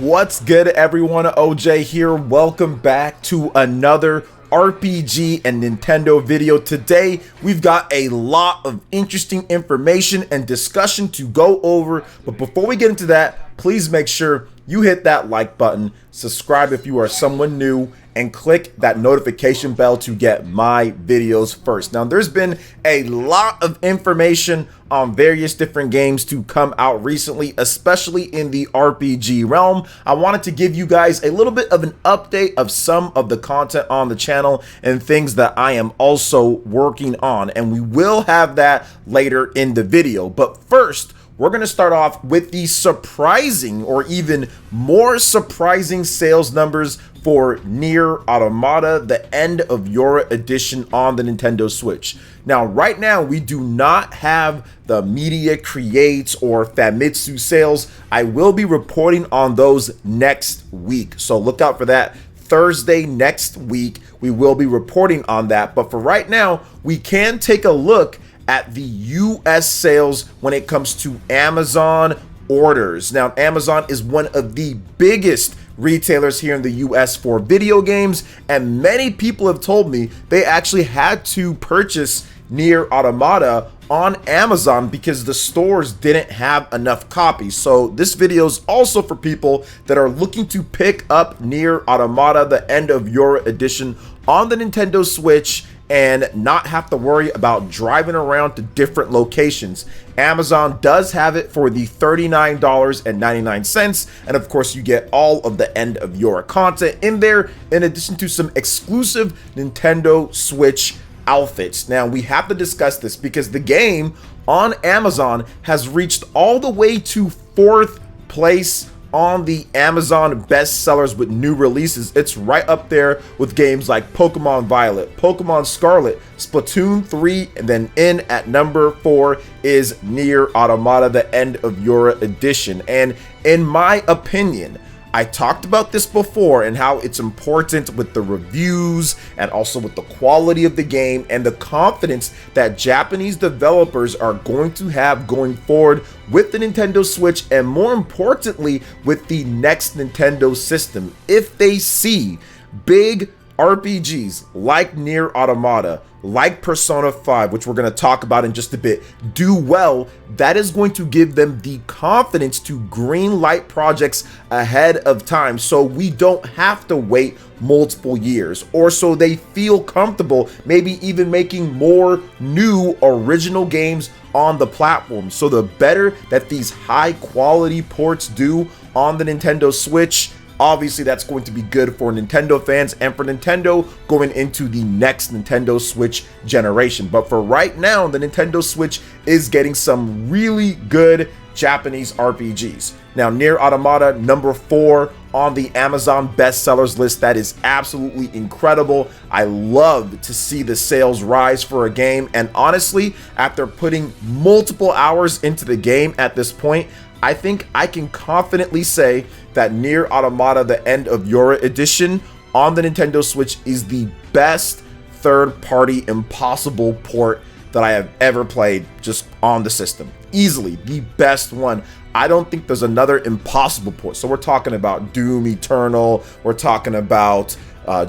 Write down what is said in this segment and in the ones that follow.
What's good, everyone? OJ here. Welcome back to another RPG and Nintendo video. Today we've got a lot of interesting information and discussion to go over, but before we get into that, please make sure you hit that like button, subscribe if you are someone new, and click that notification bell to get my videos first. Now, there's been a lot of information on various different games to come out recently, especially in the RPG realm. I wanted to give you guys a little bit of an update of some of the content on the channel and things that I am also working on, and we will have that later in the video. But first, we're going to start off with the surprising, or even more surprising, sales numbers for NieR Automata, the end of Yorha edition on the Nintendo Switch. Now, right now, we do not have the Media Creates or Famitsu sales. I will be reporting on those next week, so look out for that. Thursday next week, we will be reporting on that. But for right now, we can take a look at the US sales when it comes to Amazon orders. Now, Amazon is one of the biggest retailers here in the US for video games, and many people have told me they actually had to purchase NieR Automata on Amazon because the stores didn't have enough copies. So this video is also for people that are looking to pick up NieR Automata, the end of Yorha edition on the Nintendo Switch, and not have to worry about driving around to different locations. Amazon does have it for the $39.99, and of course you get all of the end of Yorha content in there, in addition to some exclusive Nintendo Switch outfits. Now, we have to discuss this because the game on Amazon has reached all the way to 4th place on the Amazon bestsellers with new releases. It's right up there with games like Pokemon Violet, Pokemon Scarlet, Splatoon 3, and then in at number 4 is NieR Automata, the end of Yorha edition. And in my opinion, I talked about this before and how it's important with the reviews and also with the quality of the game and the confidence that Japanese developers are going to have going forward with the Nintendo Switch, and more importantly with the next Nintendo system. If they see big RPGs like NieR Automata, like Persona 5, which we're going to talk about in just a bit, do well, that is going to give them the confidence to green light projects ahead of time, so we don't have to wait multiple years, or so they feel comfortable maybe even making more new original games on the platform. So the better that these high quality ports do on the Nintendo Switch, obviously that's going to be good for Nintendo fans and for Nintendo going into the next Nintendo Switch generation. But for right now, the Nintendo Switch is getting some really good Japanese RPGs. Now, NieR Automata, number 4 on the Amazon bestsellers list. That is absolutely incredible. I love to see the sales rise for a game, and honestly, after putting multiple hours into the game at this point, I think I can confidently say that NieR Automata, the end of Yorha edition on the Nintendo Switch is the best third-party impossible port that I have ever played just on the system. Easily the best one. I don't think there's another impossible port. So we're talking about Doom Eternal, we're talking about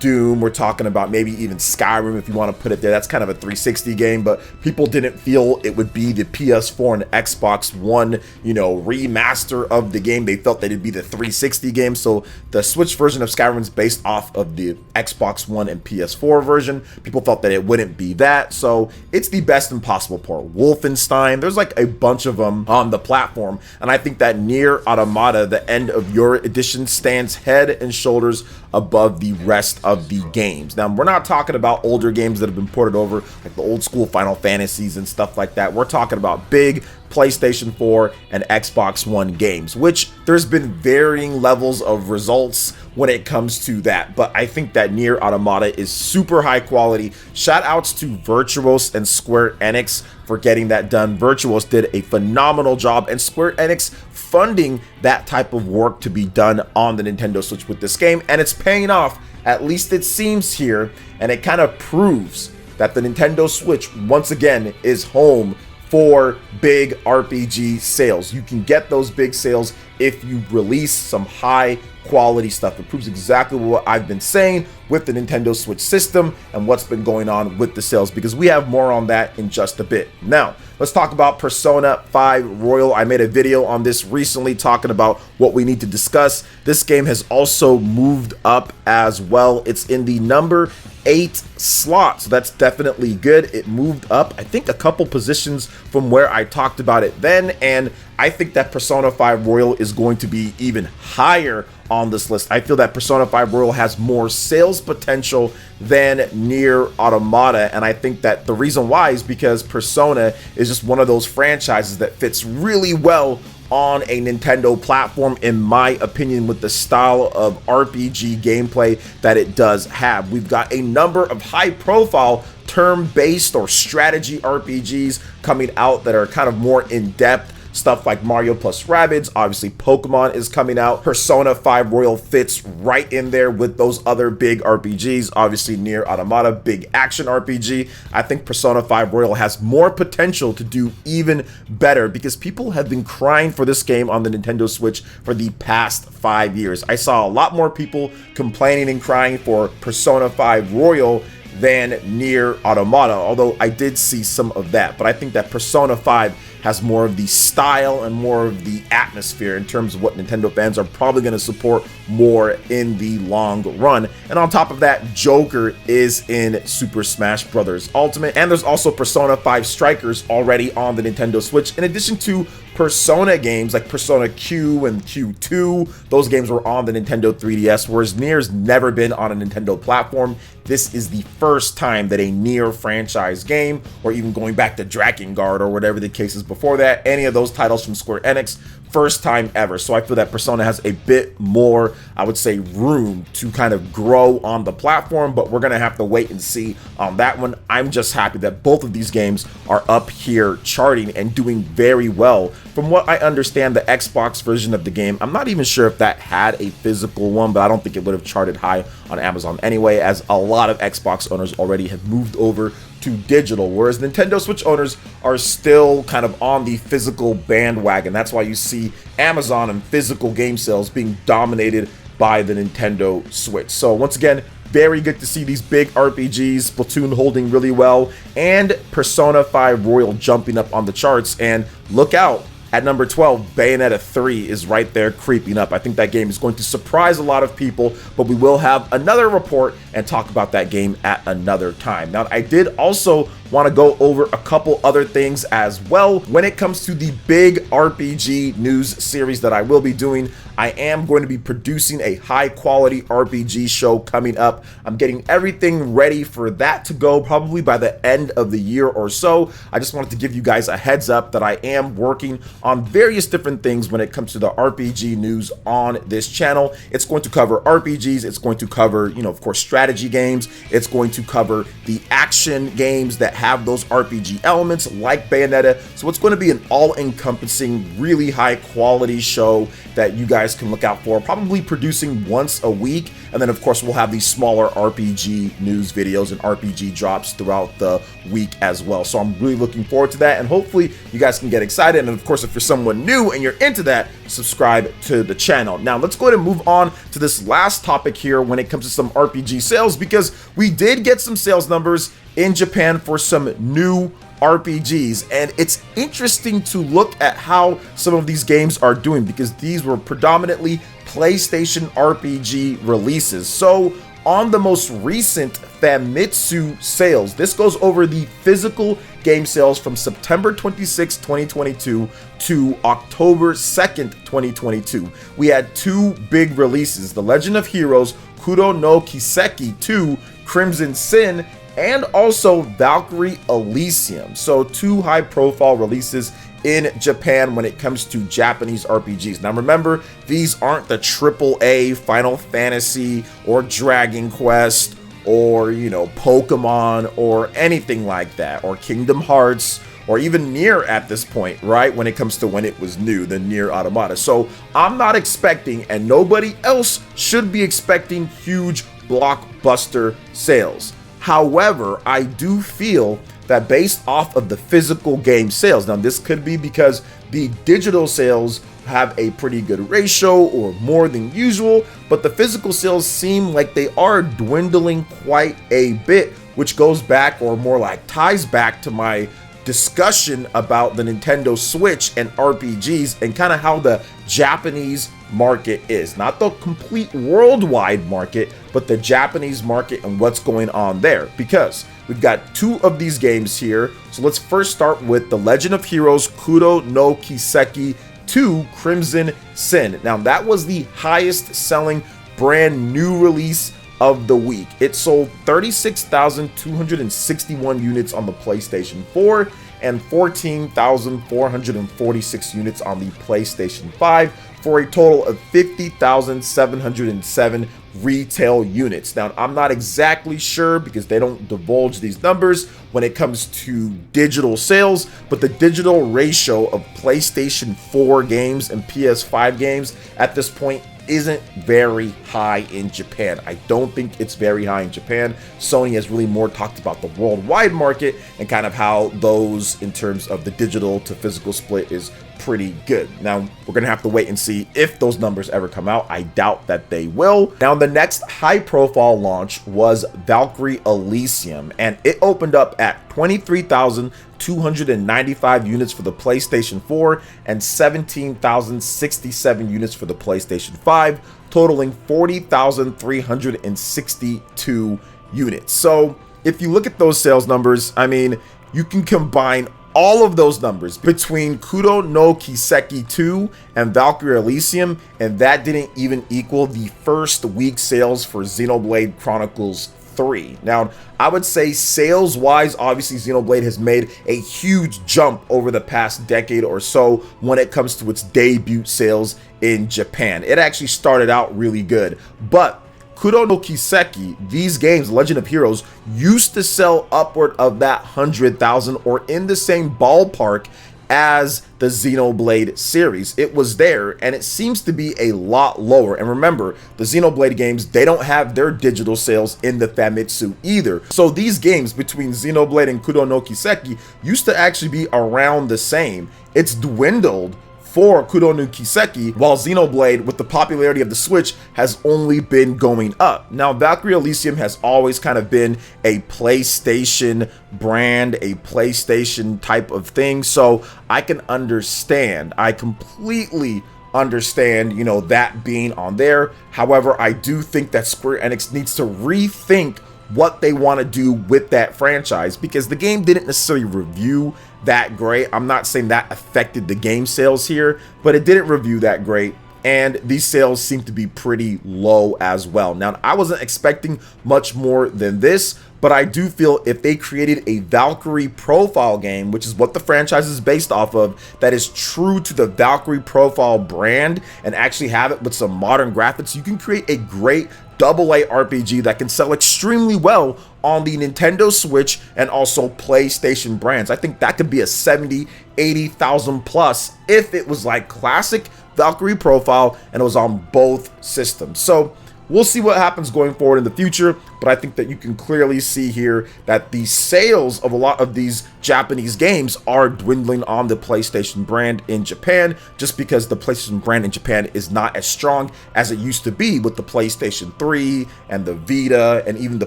Doom, we're talking about maybe even Skyrim if you want to put it there. That's kind of a 360 game, but people didn't feel it would be the PS4 and Xbox One, remaster of the game. They felt that it'd be the 360 game. So the Switch version of Skyrim is based off of the Xbox One and PS4 version. People felt that it wouldn't be that. So it's the best impossible port. Wolfenstein, there's like a bunch of them on the platform. And I think that NieR Automata, the end of Yorha edition, stands head and shoulders above the rest of the games. Now, we're not talking about older games that have been ported over, like the old school Final Fantasies and stuff like that. We're talking about big PlayStation 4 and Xbox One games, which there's been varying levels of results when it comes to that. But I think that NieR Automata is super high quality. Shout outs to Virtuos and Square Enix for getting that done. Virtuos did a phenomenal job, and Square Enix funding that type of work to be done on the Nintendo Switch with this game, and it's paying off, at least it seems here, and it kind of proves that the Nintendo Switch once again is home for big RPG sales. You can get those big sales if you release some high quality stuff. It proves exactly what I've been saying with the Nintendo Switch system and what's been going on with the sales, because we have more on that in just a bit. Now, let's talk about Persona 5 Royal. I made a video on this recently talking about what we need to discuss. This game has also moved up as well. It's in the number 8 slot, so that's definitely good. It moved up, I think, a couple positions from where I talked about it then, and I think that Persona 5 Royal is going to be even higher on this list. I feel that Persona 5 Royal has more sales potential than NieR Automata, and I think that the reason why is because Persona is just one of those franchises that fits really well on a Nintendo platform, in my opinion, with the style of RPG gameplay that it does have. We've got a number of high-profile turn-based or strategy RPGs coming out that are kind of more in-depth. Stuff like Mario plus Rabbids, obviously Pokemon is coming out. Persona 5 Royal fits right in there with those other big RPGs. Obviously NieR Automata, big action RPG. I think Persona 5 Royal has more potential to do even better because people have been crying for this game on the Nintendo Switch for the past 5 years. I saw a lot more people complaining and crying for Persona 5 Royal than NieR Automata, although I did see some of that. But I think that Persona 5 has more of the style and more of the atmosphere in terms of what Nintendo fans are probably going to support more in the long run. And on top of that, Joker is in Super Smash Bros. Ultimate, and there's also Persona 5 Strikers already on the Nintendo Switch, in addition to Persona games like Persona Q and Q2. Those games were on the Nintendo 3DS, whereas NieR's never been on a Nintendo platform. This is the first time that a NieR franchise game, or even going back to Drakengard or whatever the case is before that, any of those titles from Square Enix, first time ever. So I feel that Persona has a bit more, I would say, room to kind of grow on the platform, but we're gonna have to wait and see on that one. I'm just happy that both of these games are up here charting and doing very well. From what I understand, the Xbox version of the game, I'm not even sure if that had a physical one, but I don't think it would have charted high on Amazon anyway, as a lot of Xbox owners already have moved over to digital, whereas Nintendo Switch owners are still kind of on the physical bandwagon. That's why you see Amazon and physical game sales being dominated by the Nintendo Switch. So once again, very good to see these big RPGs, Splatoon holding really well, and Persona 5 Royal jumping up on the charts. And look out, at number 12, Bayonetta 3 is right there creeping up. I think that game is going to surprise a lot of people, but we will have another report and talk about that game at another time. Now, I did also want to go over a couple other things as well. When it comes to the big RPG news series that I will be doing, I am going to be producing a high quality RPG show coming up. I'm getting everything ready for that to go probably by the end of the year or so. I just wanted to give you guys a heads up that I am working on various different things when it comes to the RPG news on this channel. It's going to cover RPGs, it's going to cover, of course, strategy games, it's going to cover the action games that have those RPG elements like Bayonetta. So it's going to be an all-encompassing, really high quality show that you guys can look out for, probably producing once a week. And then of course we'll have these smaller RPG news videos and RPG drops throughout the week as well. So I'm really looking forward to that, and hopefully you guys can get excited. And of course, if you're someone new and you're into that, subscribe to the channel. Now let's go ahead and move on to this last topic here when it comes to some RPG sales, because we did get some sales numbers in Japan for some new RPGs, and it's interesting to look at how some of these games are doing, because these were predominantly PlayStation RPG releases. So on the most recent Famitsu sales, this goes over the physical game sales from September 26, 2022 to October 2nd, 2022. We had two big releases, The Legend of Heroes Kuro no Kiseki 2 Crimson Sin, and also Valkyrie Elysium. So two high-profile releases in Japan when it comes to Japanese RPGs. Now remember, these aren't the AAA Final Fantasy or Dragon Quest or, Pokemon or anything like that, or Kingdom Hearts, or even NieR at this point, right? When it comes to when it was new, the NieR Automata. So I'm not expecting, and nobody else should be expecting, huge blockbuster sales. However, I do feel that based off of the physical game sales, now this could be because the digital sales have a pretty good ratio or more than usual, but the physical sales seem like they are dwindling quite a bit, which goes back, or more like ties back, to my discussion about the Nintendo Switch and RPGs and kind of how the Japanese market is. Not the complete worldwide market, but the Japanese market and what's going on there. Because we've got two of these games here. So let's first start with The Legend of Heroes Kuro no Kiseki 2 Crimson Sin. Now that was the highest selling brand new release of the week. It sold 36,261 units on the PlayStation 4 and 14,446 units on the PlayStation 5 for a total of 50,707 retail units. Now, I'm not exactly sure because they don't divulge these numbers when it comes to digital sales, but the digital ratio of PlayStation 4 games and PS5 games at this point isn't very high in Japan. I don't think it's very high in Japan. Sony has really more talked about the worldwide market and kind of how those, in terms of the digital to physical split, is pretty good. Now, we're gonna have to wait and see if those numbers ever come out. I doubt that they will. Now, the next high-profile launch was Valkyrie Elysium, and it opened up at 23,295 units for the PlayStation 4 and 17,067 units for the PlayStation 5, totaling 40,362 units. So if you look at those sales numbers, I mean, you can combine all of those numbers between Kuro no Kiseki 2 and Valkyrie Elysium, and that didn't even equal the first week sales for Xenoblade Chronicles 3. Now, I would say sales-wise, obviously Xenoblade has made a huge jump over the past decade or so when it comes to its debut sales in Japan. It actually started out really good, but Kuro no Kiseki, these games, Legend of Heroes, used to sell upward of that 100,000 or in the same ballpark as the Xenoblade series. It was there, and it seems to be a lot lower. And remember, the Xenoblade games, they don't have their digital sales in the Famitsu either. So these games between Xenoblade and Kuro no Kiseki used to actually be around the same. It's dwindled for Kuro no Kiseki, while Xenoblade, with the popularity of the Switch, has only been going up. Now, Valkyrie Elysium has always kind of been a PlayStation brand, a PlayStation type of thing, so I can understand. I completely understand, you know, that being on there. However, I do think that Square Enix needs to rethink what they want to do with that franchise, because the game didn't necessarily review that great. I'm not saying that affected the game sales here, but it didn't review that great, and these sales seem to be pretty low as well. Now, I wasn't expecting much more than this, but I do feel if they created a Valkyrie profile game, which is what the franchise is based off of, that is true to the Valkyrie profile brand and actually have it with some modern graphics, you can create a great AA RPG that can sell extremely well on the Nintendo Switch and also PlayStation brands. I think that could be a 70, 80,000 plus if it was like classic Valkyrie profile and it was on both systems. So we'll see what happens going forward in the future, but I think that you can clearly see here that the sales of a lot of these Japanese games are dwindling on the PlayStation brand in Japan, just because the PlayStation brand in Japan is not as strong as it used to be with the PlayStation 3 and the Vita and even the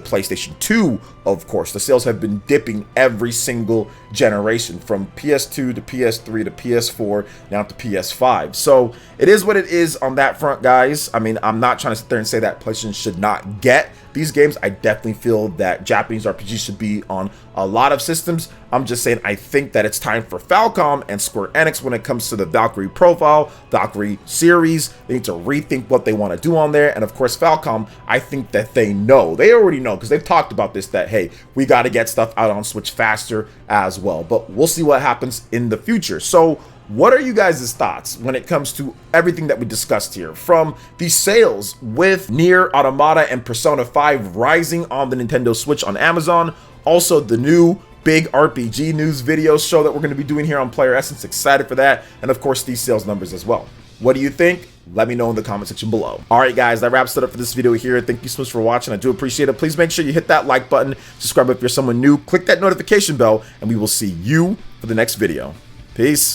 PlayStation 2, of course. The sales have been dipping every single generation, from PS2 to PS3 to PS4, now to PS5. So it is what it is on that front, guys. I mean, I'm not trying to sit there and say that PlayStation should not get these games. I definitely feel that Japanese RPGs should be on a lot of systems. I'm just saying I think that it's time for Falcom and Square Enix, when it comes to the Valkyrie profile, Valkyrie series, they need to rethink what they want to do on there. And of course, Falcom, I think that they already know, because they've talked about this, that hey, we got to get stuff out on Switch faster as well. But we'll see what happens in the future. So what are you guys' thoughts when it comes to everything that we discussed here, from the sales with NieR Automata and Persona 5 rising on the Nintendo Switch on Amazon, also the new big RPG news video show that we're going to be doing here on PlayerEssence, excited for that, and of course these sales numbers as well. What do you think? Let me know in the comment section below. Alright guys, that wraps it up for this video here. Thank you so much for watching. I do appreciate it. Please make sure you hit that like button, subscribe if you're someone new, click that notification bell, and we will see you for the next video. Peace.